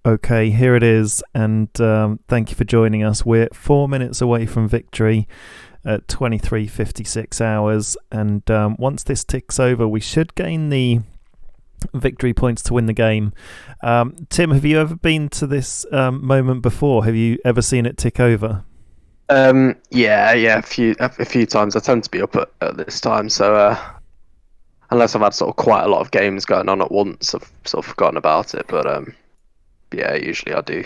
Okay, here it is, and thank you for joining us. We're 4 minutes away from victory at 23:56 hours, and once this ticks over, we should gain the victory points to win the game. Tim, have you ever been to this moment before? Have you ever seen it tick over? Yeah, a few times. I tend to be up at this time, so unless I've had sort of quite a lot of games going on at once, I've sort of forgotten about it. But yeah, usually I do.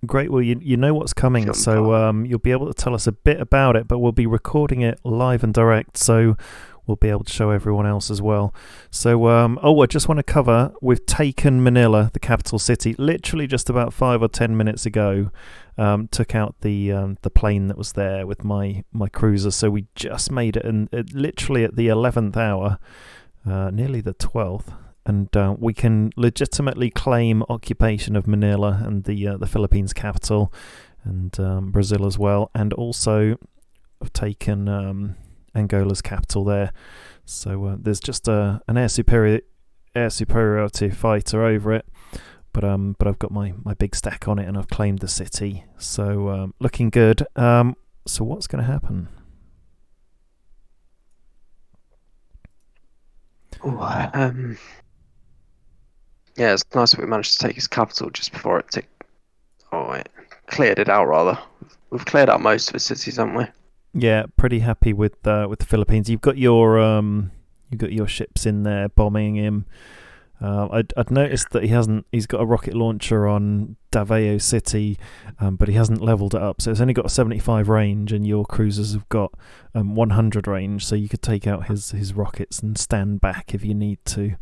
Great. Well, you know what's coming, Jump so on. you'll be able to tell us a bit about it, but we'll be recording it live and direct, so we'll be able to show everyone else as well. So, I just want to cover, we've taken Manila, the capital city, literally just about 5 or 10 minutes ago. Took out the plane that was there with my cruiser, so we just made it, and literally at the 11th hour, nearly the 12th. And we can legitimately claim occupation of Manila and the Philippines capital, and Brazil as well, and also have taken Angola's capital there. So there's just an air superiority fighter over it, but I've got my big stack on it, and I've claimed the city. So looking good. So what's going to happen? Ooh, yeah, it's nice that we managed to take his capital just before it ticked. Oh wait, cleared it out rather. We've cleared out most of the cities, haven't we? Yeah, pretty happy with the Philippines. You've got your ships in there bombing him. I'd noticed that he's got a rocket launcher on Davao City, but he hasn't leveled it up, so it's only got a 75 range, and your cruisers have got 100 range, so you could take out his rockets and stand back if you need to.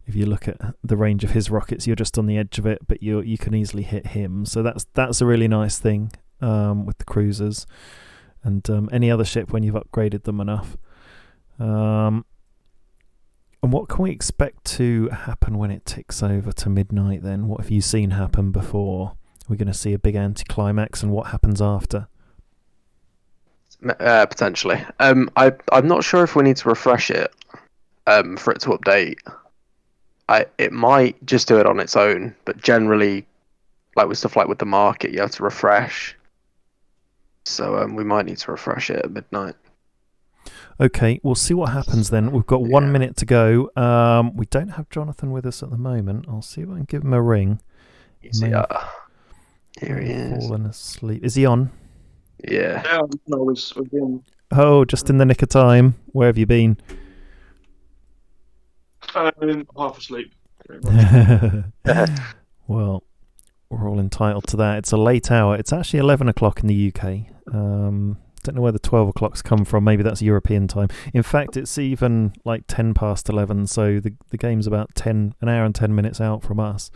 If you look at the range of his rockets, you're just on the edge of it, but you can easily hit him. So that's a really nice thing with the cruisers, and any other ship when you've upgraded them enough. And what can we expect to happen when it ticks over to midnight then? What have you seen happen before? We're going to see a big anticlimax, and what happens after? Potentially. I'm not sure if we need to refresh it for it to update. It might just do it on its own, but generally, like with stuff like with the market, you have to refresh. So we might need to refresh it at midnight. Okay, we'll see what happens then. We've got 1 minute to go. We don't have Jonathan with us at the moment. I'll see if I can give him a ring. Here he is. Fallen asleep. Is he on? Yeah. Yeah, I was again. Oh, just in the nick of time. Where have you been? Half asleep. Well, we're all entitled to that. It's a late hour. It's actually 11 o'clock in the UK. Don't know where the 12 o'clock's come from. Maybe that's European time. In fact, it's even like 10 past 11, so the game's about an hour and 10 minutes out from us.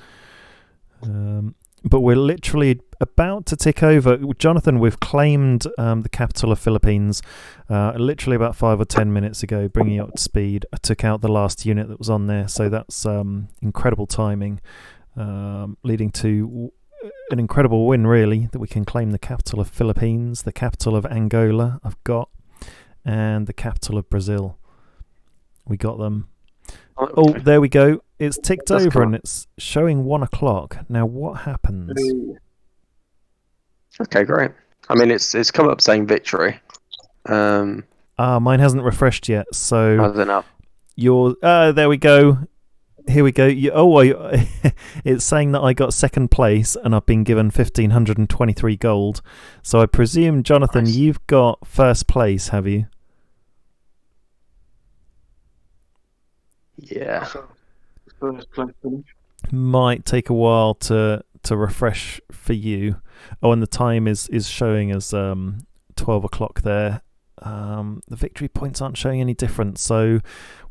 But we're literally about to tick over. Jonathan, we've claimed the capital of Philippines literally about 5 or 10 minutes ago, bringing it up to speed. I took out the last unit that was on there, so that's incredible timing, leading to an incredible win, really, that we can claim the capital of Philippines, the capital of Angola I've got, and the capital of Brazil. We got them. Oh, there we go. It's ticked over and it's showing 1 o'clock. Now, what happens? Okay, great. I mean, it's come up saying victory. Mine hasn't refreshed yet, so I don't know. There we go. Here we go. It's saying that I got second place and I've been given 1,523 gold. So I presume, Jonathan, Nice. You've got first place, have you? Yeah. First place finish. Might take a while to refresh for you. Oh, and the time is showing as 12 o'clock there. The victory points aren't showing any difference, so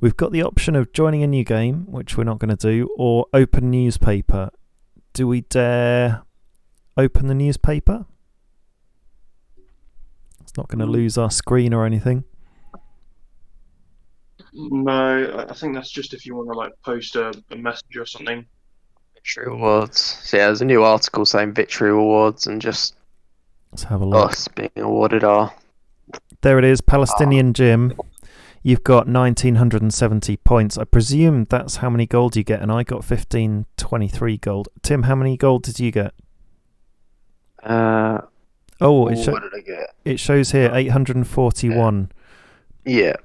we've got the option of joining a new game, which we're not going to do, or open newspaper. Do we dare open the newspaper? It's not going to lose our screen or anything. No, I think that's just if you want to like post a message or something. Victory awards. So yeah, there's a new article saying victory awards and just Let's have a look. us being awarded our. There it is, Palestinian Gym. You've got 1970 points. I presume that's how many gold you get, and I got 1523 gold. Tim, how many gold did you get? What did I get? It shows here 841. Yeah.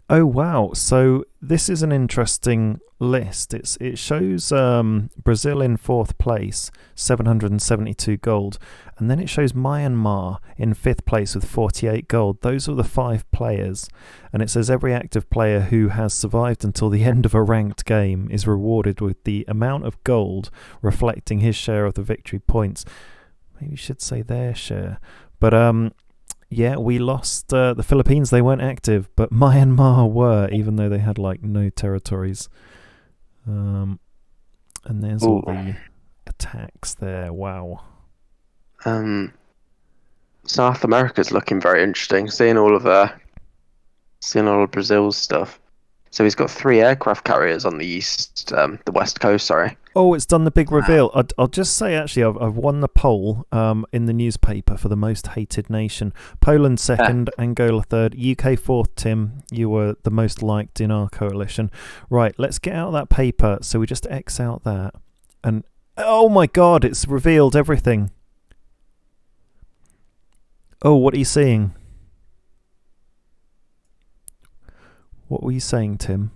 Oh wow! So this is an interesting list. It shows Brazil in 4th place, 772 gold, and then it shows Myanmar in 5th place with 48 gold. Those are the 5 players, and it says every active player who has survived until the end of a ranked game is rewarded with the amount of gold reflecting his share of the victory points. Maybe you should say their share, but yeah, we lost the Philippines. They weren't active, but Myanmar were, even though they had like no territories. And there's all the attacks there. Wow. South America's looking very interesting. Seeing all of Brazil's stuff. So he's got 3 aircraft carriers on the west coast. Sorry. Oh, it's done the big reveal. I'll just say, actually, I've won the poll in the newspaper for the most hated nation. Poland 2nd, Angola 3rd, UK 4th, Tim. You were the most liked in our coalition. Right, let's get out that paper. So we just X out that. And, oh my God, it's revealed everything. Oh, what are you seeing? What were you saying, Tim?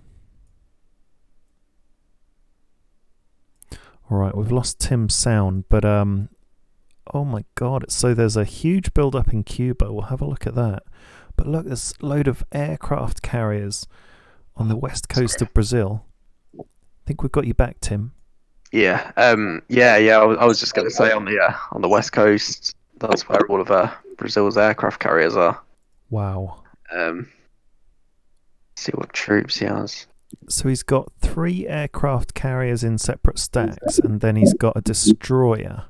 Alright, we've lost Tim's sound, but oh my God, so there's a huge build-up in Cuba. We'll have a look at that. But look, there's a load of aircraft carriers on the west coast of Brazil. I think we've got you back, Tim. Yeah. I was just going to say on the west coast, that's where all of Brazil's aircraft carriers are. Wow. See what troops he has. So he's got 3 aircraft carriers in separate stacks, and then he's got a destroyer.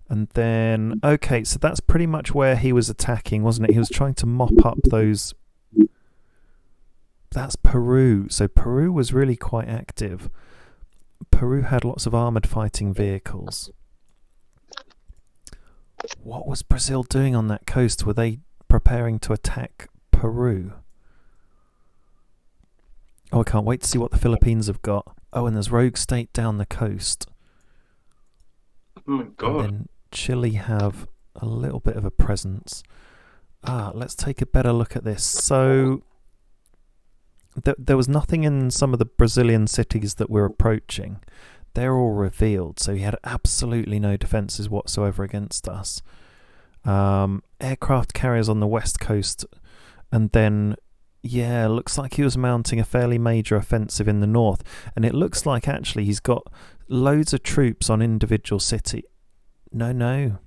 And then, okay, so that's pretty much where he was attacking, wasn't it? He was trying to mop up those... That's Peru. So Peru was really quite active. Peru had lots of armoured fighting vehicles. What was Brazil doing on that coast? Were they preparing to attack Peru? Oh, I can't wait to see what the Philippines have got. Oh, and there's Rogue State down the coast. Oh my God. And then Chile have a little bit of a presence. Let's take a better look at this. So there was nothing in some of the Brazilian cities that we're approaching. They're all revealed, so he had absolutely no defences whatsoever against us. Aircraft carriers on the west coast, and then... Yeah, looks like he was mounting a fairly major offensive in the north. And it looks like actually he's got loads of troops on individual city. No.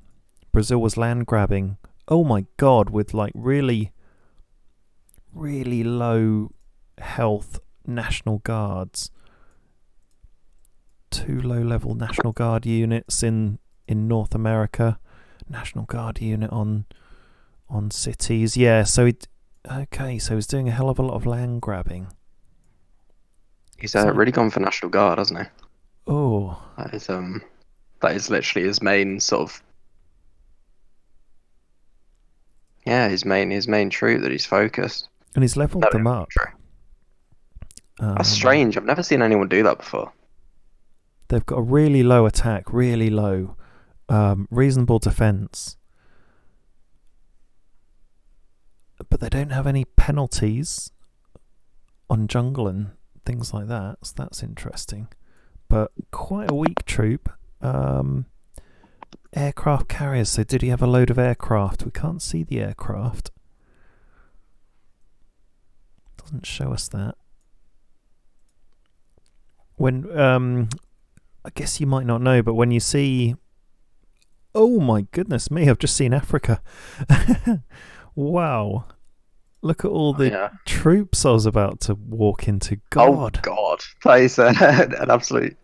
Brazil was land grabbing. Oh my God, with like really, really low health National Guards. 2 low-level National Guard units in North America. National Guard unit on cities. Yeah, so okay, so he's doing a hell of a lot of land grabbing. He's really gone for National Guard, hasn't he? Oh. That is literally his main sort of... Yeah, his main troop that he's focused. And he's leveled them up. That's strange. I've never seen anyone do that before. They've got a really low attack, really low, reasonable defense. But they don't have any penalties on jungle and things like that, so that's interesting. But quite a weak troop. Aircraft carriers, so did he have a load of aircraft? We can't see the aircraft. Doesn't show us that. When, I guess you might not know, but when you see... Oh my goodness me, I've just seen Africa. Wow. Look at all the troops I was about to walk into. God. Oh, God. That is an absolute...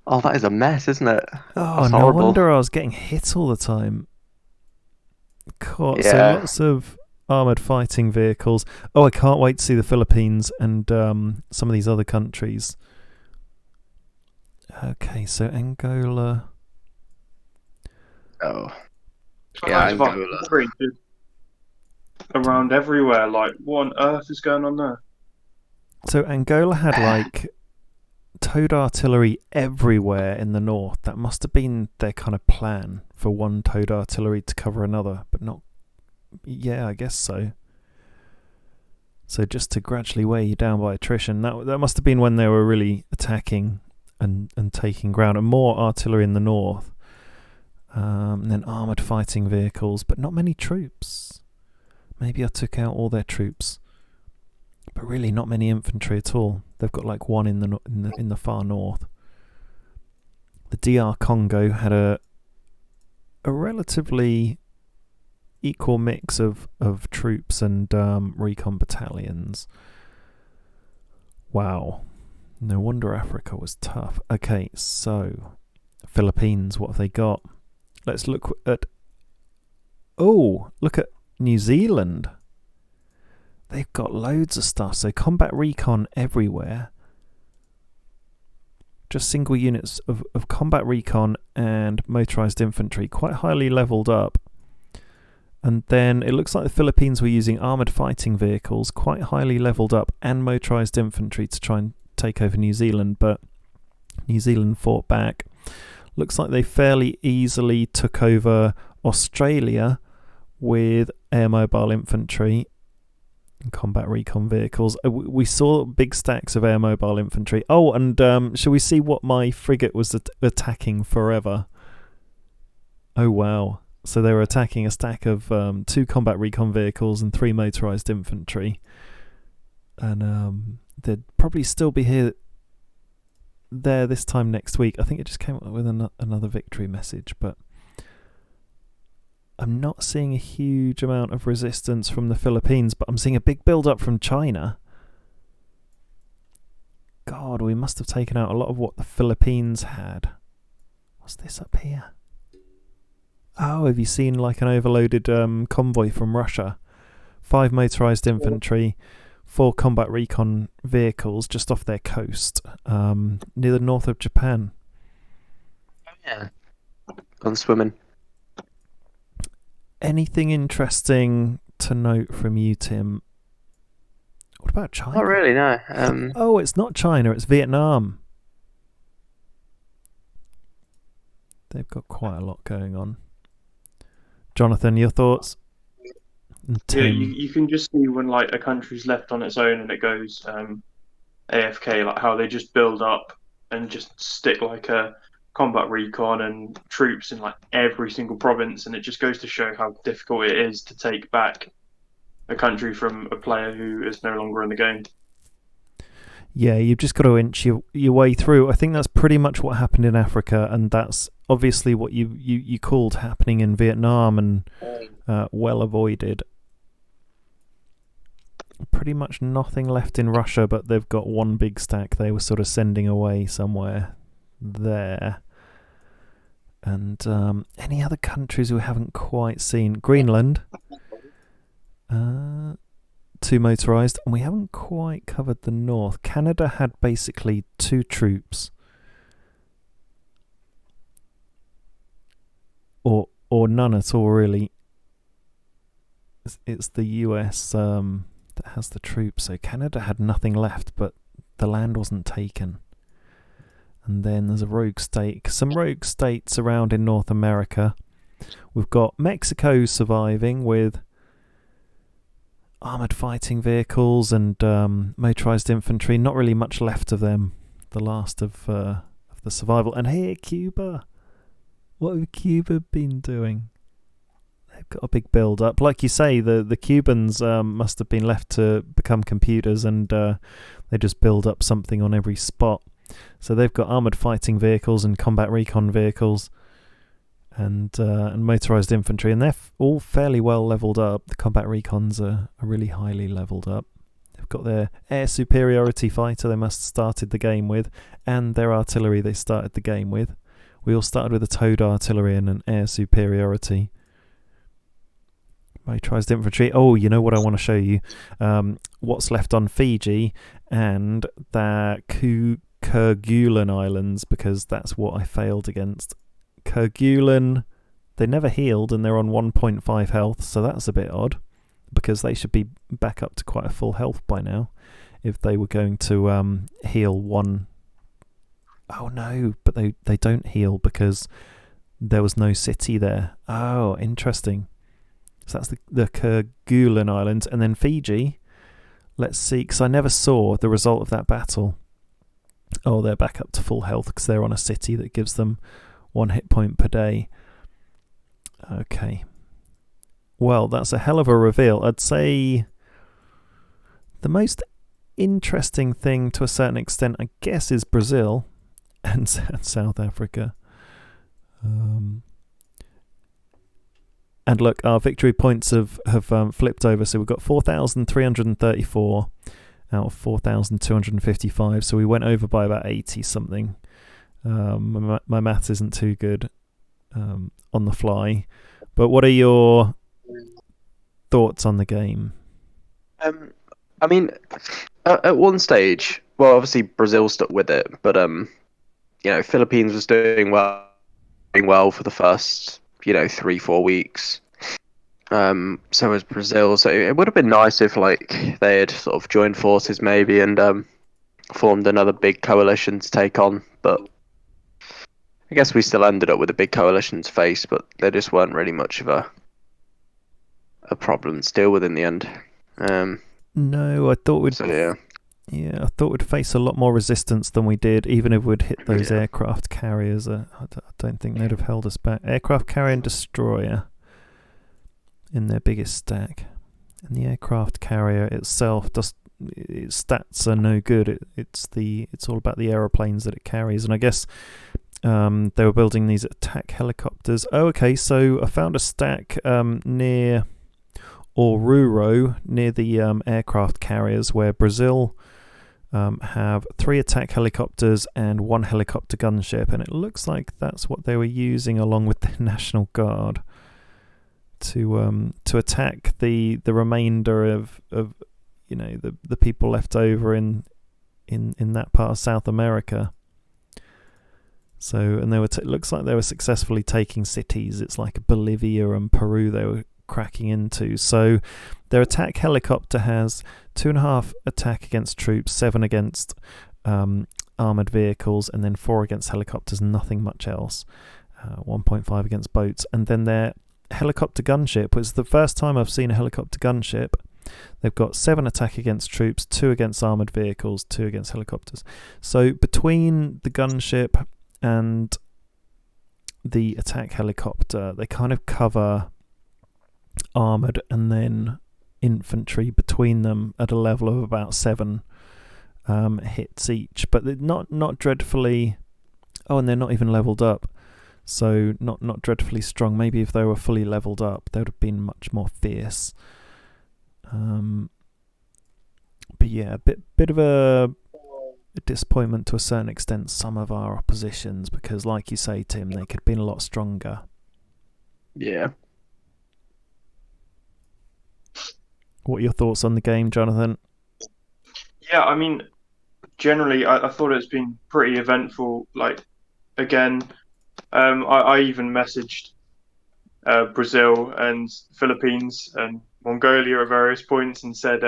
Oh, that is a mess, isn't it? Oh, That's no horrible. wonder I was getting hit all the time. God, Yeah. so lots of armoured fighting vehicles. Oh, I can't wait to see the Philippines and some of these other countries. Okay, so Angola. Oh. Yeah, Angola. around everywhere. Like, what on earth is going on there? So Angola had like towed artillery everywhere in the north. That must have been their kind of plan, for one towed artillery to cover another, but not. Yeah, I guess so. So just to gradually wear you down by attrition. That must have been when they were really attacking and taking ground, and more artillery in the north. And then armoured fighting vehicles, but not many troops. Maybe I took out all their troops, but really not many infantry at all. They've got like one in the far north. The DR Congo had a relatively equal mix of troops and recon battalions. Wow, no wonder Africa was tough. Okay, so Philippines, what have they got? Let's look at. Oh, look at New Zealand. They've got loads of stuff. So combat recon everywhere. Just single units of combat recon and motorised infantry, quite highly levelled up. And then it looks like the Philippines were using armoured fighting vehicles, quite highly levelled up, and motorised infantry to try and take over New Zealand, but New Zealand fought back. Looks like they fairly easily took over Australia with air mobile infantry and combat recon vehicles. We saw big stacks of air mobile infantry. Oh, and shall we see what my frigate was attacking forever? Oh, wow. So they were attacking a stack of 2 combat recon vehicles and 3 motorised infantry. And they'd probably still be there this time next week. I think it just came up with another victory message, but I'm not seeing a huge amount of resistance from the Philippines, but I'm seeing a big build-up from China. God, we must have taken out a lot of what the Philippines had. What's this up here? Oh, have you seen like an overloaded convoy from Russia? 5 motorised infantry, 4 combat recon vehicles just off their coast, near the north of Japan. Yeah. Gone swimming. Anything interesting to note from you, Tim? What about China? Not really, no. Oh, it's not China, it's Vietnam. They've got quite a lot going on. Jonathan, your thoughts? Yeah, you can just see when like a country's left on its own and it goes AFK, like how they just build up and just stick like a combat recon and troops in like every single province, and it just goes to show how difficult it is to take back a country from a player who is no longer in the game. Yeah, you've just got to inch your way through. I think that's pretty much what happened in Africa, and that's obviously what you called happening in Vietnam, and well avoided. Pretty much nothing left in Russia, but they've got one big stack they were sort of sending away somewhere there. And any other countries we haven't quite seen? Greenland. 2 motorised, and we haven't quite covered the north. Canada had basically 2 troops, or none at all really. It's the US that has the troops, so Canada had nothing left, but the land wasn't taken. And then there's some rogue states around in North America. We've got Mexico surviving with armoured fighting vehicles and motorised infantry. Not really much left of them. The last of the survival. And here, Cuba. What have Cuba been doing? They've got a big build-up. Like you say, the Cubans must have been left to become computers, and they just build up something on every spot. So they've got armoured fighting vehicles and combat recon vehicles and motorised infantry, and they're all fairly well levelled up. The combat recons are really highly levelled up. They've got their air superiority fighter they must have started the game with, and their artillery they started the game with. We all started with a towed artillery and an air superiority. Motorised infantry. Oh, you know what I want to show you? What's left on Fiji and the Kerguelen Islands, because that's what I failed against. Kerguelen, they never healed and they're on 1.5 health, so that's a bit odd. because they should be back up to quite a full health by now if they were going to heal one. Oh no, but they don't heal because there was no city there. Oh, interesting. So that's the Kerguelen Islands. And then Fiji, let's see, because I never saw the result of that battle. Oh, they're back up to full health because they're on a city that gives them 1 hit point per day. Okay. Well, that's a hell of a reveal. I'd say the most interesting thing to a certain extent, I guess, is Brazil and South Africa. And look, our victory points have flipped over. So we've got 4,334 out of 4,255. So we went over by about 80 something. My maths isn't too good on the fly. But what are your thoughts on the game? I mean, at one stage, well, obviously Brazil stuck with it, but Philippines was doing well for the first 3-4 weeks. So was Brazil. So it would have been nice if they had sort of joined forces maybe and formed another big coalition to take on. But I guess we still ended up with a big coalition to face, but there just weren't really much of a problem to deal with in the end. No, I thought we'd. So yeah. Yeah, I thought we'd face a lot more resistance than we did, even if we'd hit those aircraft carriers. I don't think they'd have held us back. Aircraft carrier and destroyer in their biggest stack. And the aircraft carrier itself, its stats are no good. It's all about the aeroplanes that it carries. And I guess they were building these attack helicopters. Oh, okay, so I found a stack near Oruro, near the aircraft carriers, where Brazil have 3 attack helicopters and 1 helicopter gunship, and it looks like that's what they were using along with the National Guard to attack the remainder of the people left over in that part of South America. So, and they were it looks like they were successfully taking cities. It's like Bolivia and Peru they were cracking into. So their attack helicopter has 2.5 attack against troops, 7 against armoured vehicles, and then 4 against helicopters, nothing much else. 1.5 against boats. And then their helicopter gunship was the first time I've seen a helicopter gunship. They've got 7 attack against troops, 2 against armoured vehicles, 2 against helicopters. So between the gunship and the attack helicopter, they kind of cover armoured and then infantry between them at a level of about 7 hits each, but they're not dreadfully. Oh, and they're not even leveled up, so not dreadfully strong. Maybe if they were fully leveled up, they would have been much more fierce. But yeah, a bit of a disappointment to a certain extent, some of our oppositions, because like you say, Tim, they could have been a lot stronger. Yeah. What are your thoughts on the game, Jonathan? Yeah, I mean, generally, I thought it's been pretty eventful. Again, I even messaged Brazil and Philippines and Mongolia at various points and said,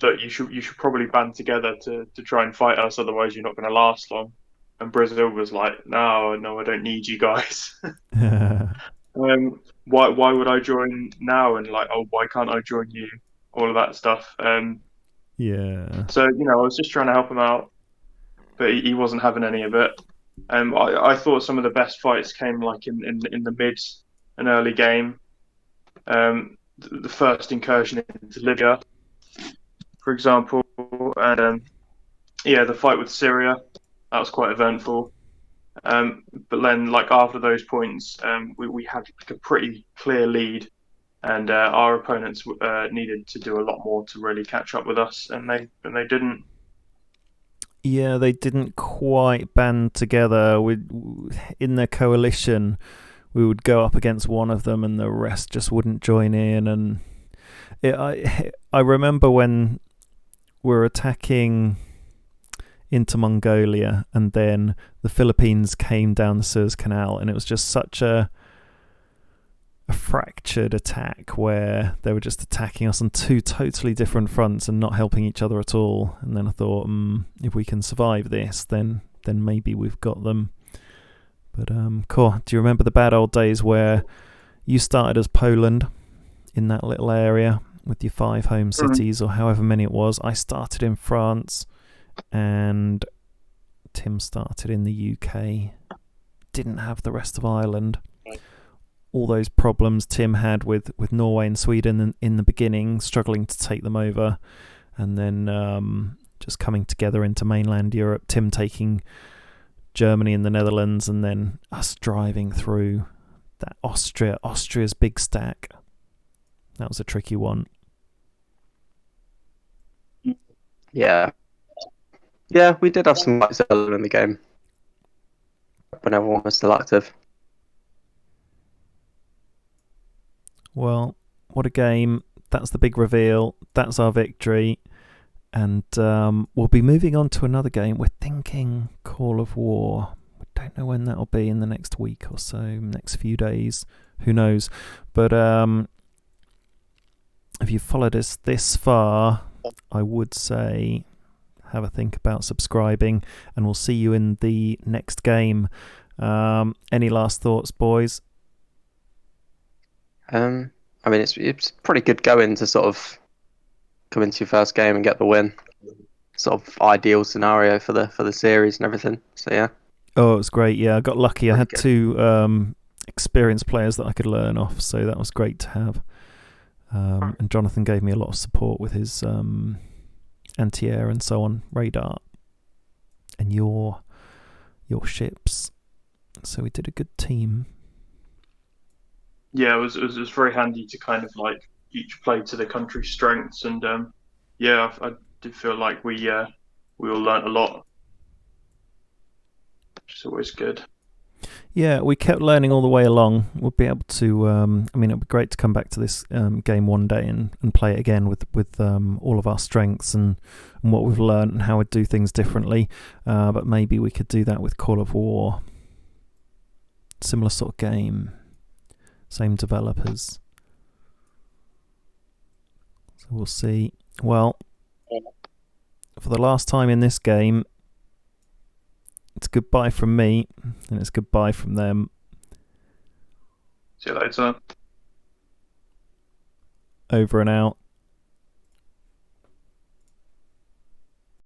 look, you should probably band together to try and fight us, otherwise you're not going to last long. And Brazil was like, no, I don't need you guys. Why would I join now? And why can't I join you? All of that stuff. Yeah. So I was just trying to help him out, but he wasn't having any of it. I thought some of the best fights came in the mid and early game. The first incursion into Libya, for example, and the fight with Syria, that was quite eventful. But then after those points, we had a pretty clear lead. And our opponents needed to do a lot more to really catch up with us, and they didn't. Yeah, they didn't quite band together. In their coalition, we would go up against one of them, and the rest just wouldn't join in. And I remember when we were attacking into Mongolia, and then the Philippines came down the Suez Canal, and it was just such a a fractured attack where they were just attacking us on two totally different fronts and not helping each other at all. And then I thought, if we can survive this, then maybe we've got them. But cool. Do you remember the bad old days where you started as Poland in that little area with your 5 home cities or however many it was? I started in France and Tim started in the UK. Didn't have the rest of Ireland. All those problems Tim had with Norway and Sweden in the beginning, struggling to take them over, and then just coming together into mainland Europe. Tim taking Germany and the Netherlands, and then us driving through that Austria's big stack. That was a tricky one. Yeah, we did have some fights earlier in the game when everyone was still active. Well, what a game. That's the big reveal. That's our victory. And we'll be moving on to another game. We're thinking Call of War. We don't know when that'll be, in the next week or so, next few days. Who knows? But if you've followed us this far, I would say have a think about subscribing, and we'll see you in the next game. Any last thoughts, boys? I mean, it's pretty good going to sort of come into your first game and get the win. Sort of ideal scenario for the series and everything. So yeah. Oh, it was great. Yeah, I got lucky. I had 2 experienced players that I could learn off, so that was great to have. And Jonathan gave me a lot of support with his anti-air and so on, radar, and your ships. So we did a good team. Yeah, it was very handy to kind of like each play to the country's strengths, and I did feel like we all learnt a lot, which is always good. Yeah, we kept learning all the way along. We'll be able to. It'd be great to come back to this game one day and play it again with all of our strengths and what we've learned and how we'd do things differently. But maybe we could do that with Call of War. Similar sort of game. Same developers. So we'll see. Well, for the last time in this game, it's goodbye from me, and it's goodbye from them. See you later. Over and out.